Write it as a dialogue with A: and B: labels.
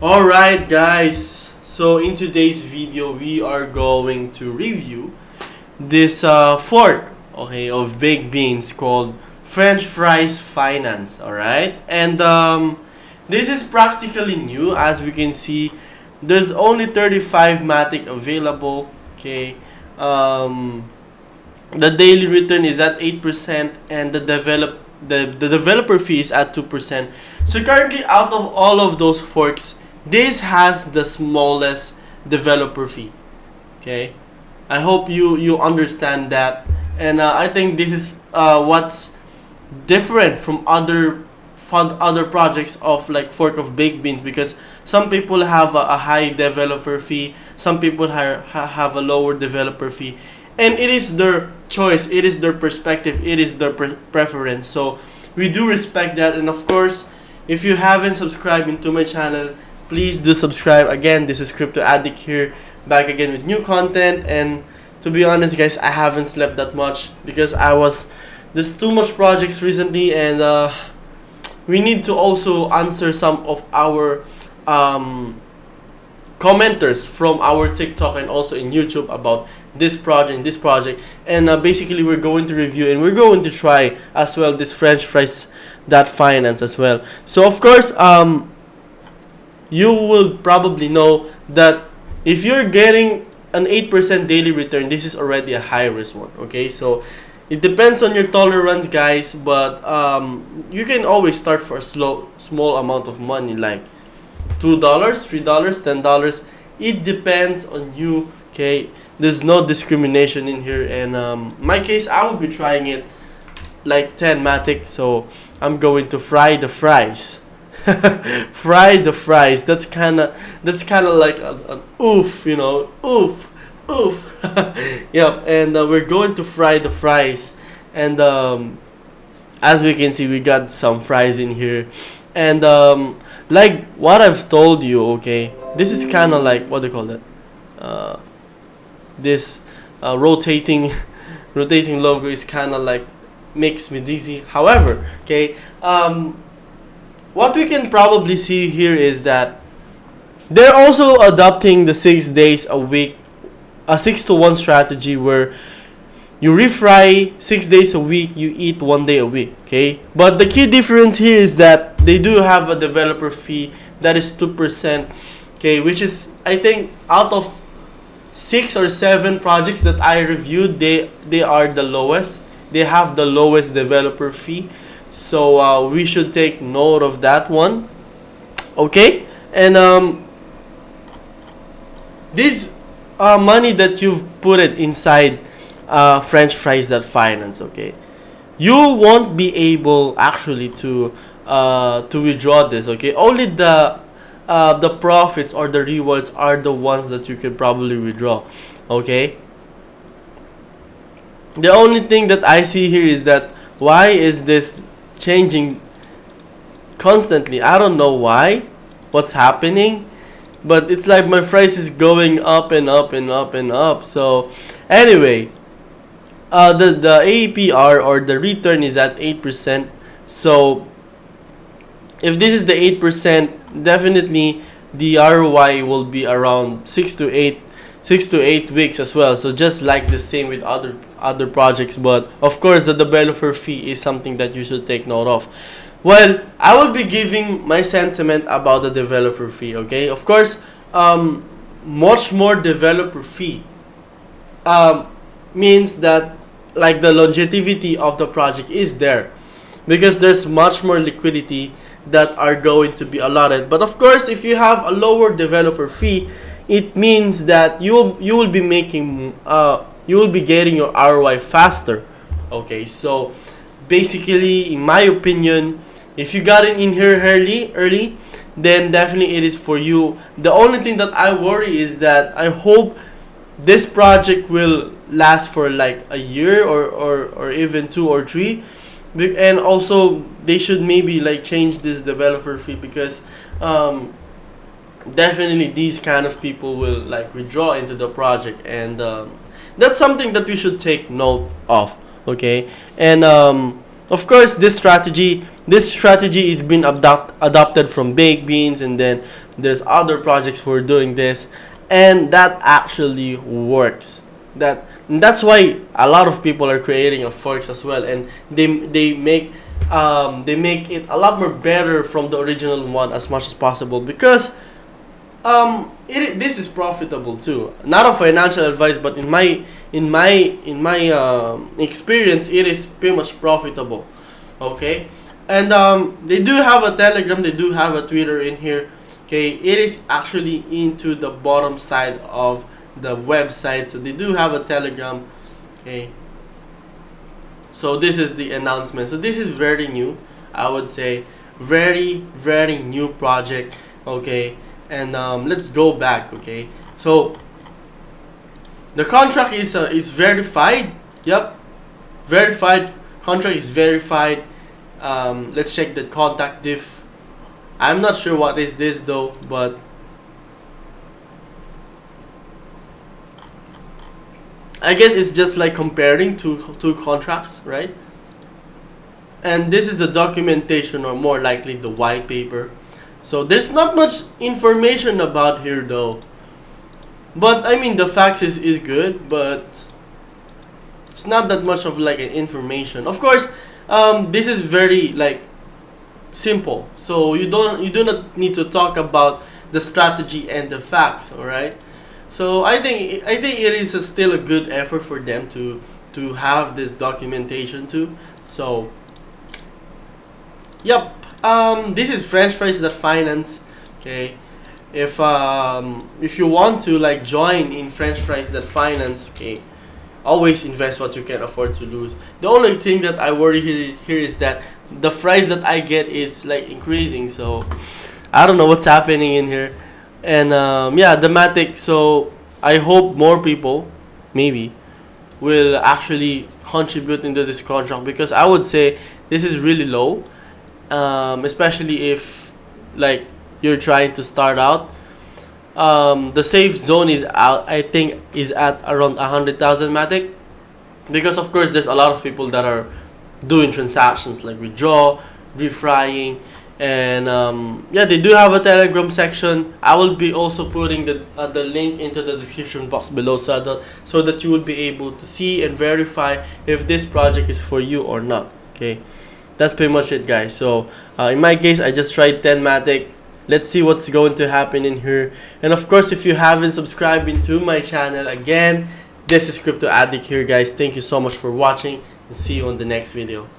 A: Alright guys, so in today's video we are going to review this fork, okay, of baked beans called French Fries Finance. Alright, and this is practically new. As we can see, there's only 35 Matic available. Okay, the daily return is at 8% and the developer fee is at 2%. So currently, out of all of those forks, this has the smallest developer fee. Okay, I hope you understand that, and I think this is what's different from other projects of like fork of baked beans, because some people have a high developer fee, some people have a lower developer fee, and it is their choice, it is their perspective, it is their preference. So we do respect that, and of course, if you haven't subscribed into my channel, please do subscribe. Again, this is Crypto Addict here, back again with new content. And to be honest guys, I haven't slept that much because there's too much projects recently, and we need to also answer some of our commenters from our TikTok and also in YouTube about this project, and basically we're going to review and we're going to try as well this French Fries that finance as well. So of course, you will probably know that if you're getting an 8% daily return, this is already a high risk one. Okay, so it depends on your tolerance guys, but you can always start for a small amount of money, like $2, $3, $10. It depends on you. Okay, there's no discrimination in here, and my case, I will be trying it like 10 Matic, so I'm going to fry the fries. Fry the fries. That's kind of like an oof, oof. Yep, and we're going to fry the fries, and as we can see, we got some fries in here, and like what I've told you, okay, this is kind of like, what do you call that? This rotating logo is kind of like makes me dizzy. However, okay, what we can probably see here is that they're also adopting the 6 days a week, a 6-to-1 strategy, where you refry 6 days a week, you eat 1 day a week. Okay, but the key difference here is that they do have a developer fee that is 2%. Okay, which is, I think, out of 6 or 7 projects that I reviewed, they are the lowest. They have the lowest developer fee. So we should take note of that one. Okay, and this money that you've put it inside French Fries that finance, okay, you won't be able actually to withdraw this. Okay, only the profits or the rewards are the ones that you can probably withdraw. Okay, the only thing that I see here is that why is this changing constantly? I don't know what's happening, but it's like my price is going up and up and up and up. So anyway, the APR or the return is at 8%. So if this is the 8%, definitely the ROI will be around 6 to 8 weeks as well. So just like the same with other projects, but of course the developer fee is something that you should take note of. Well, I will be giving my sentiment about the developer fee. Okay, of course, much more developer fee means that like the longevity of the project is there, because there's much more liquidity that are going to be allotted. But of course, if you have a lower developer fee, it means that you will be making you will be getting your ROI faster. Okay, so basically, in my opinion, if you got it in here early, then definitely it is for you. The only thing that I worry is that I hope this project will last for like a year or even 2 or 3, and also they should maybe like change this developer fee, because definitely these kind of people will like withdraw into the project, and that's something that we should take note of. Okay, and of course, this strategy is being adopted from baked beans, and then there's other projects who are doing this, and that actually works. That's why a lot of people are creating a forks as well, and they make it a lot more better from the original one as much as possible, because this is profitable too. Not a financial advice, but in my experience, it is pretty much profitable. Okay, and they do have a Telegram, they do have a Twitter in here. Okay, it is actually into the bottom side of the website, so they do have a Telegram. Okay, so this is the announcement. So this is very new, I would say, very new project. Okay, and let's go back. Okay, so the contract is verified. Yep, verified. Contract is verified. Let's check the contact diff. I'm not sure what is this though, but I guess it's just like comparing two contracts, right? And this is the documentation, or more likely the white paper. So there's not much information about here though. But I mean, the facts is good, but it's not that much of like an information. Of course, this is very like simple. So you do not need to talk about the strategy and the facts, all right? So I think it is still a good effort for them to have this documentation too. So yep, this is French Fries that Finance. Okay, if you want to like join in French Fries that Finance, okay, always invest what you can afford to lose. The only thing that I worry here is that the fries that I get is like increasing, so I don't know what's happening in here. And yeah, the Matic. So I hope more people maybe will actually contribute into this contract, because I would say this is really low, especially if like you're trying to start out. The safe zone is out, I think, is at around 100,000 Matic, because of course there's a lot of people that are doing transactions like withdraw, refrying, and yeah, they do have a Telegram section. I will be also putting the link into the description box below, so that you will be able to see and verify if this project is for you or not. Okay, that's pretty much it, guys. So in my case, I just tried 10 Matic. Let's see what's going to happen in here. And of course, if you haven't subscribed into my channel, again, this is Crypto Addict here, guys. Thank you so much for watching, and see you on the next video.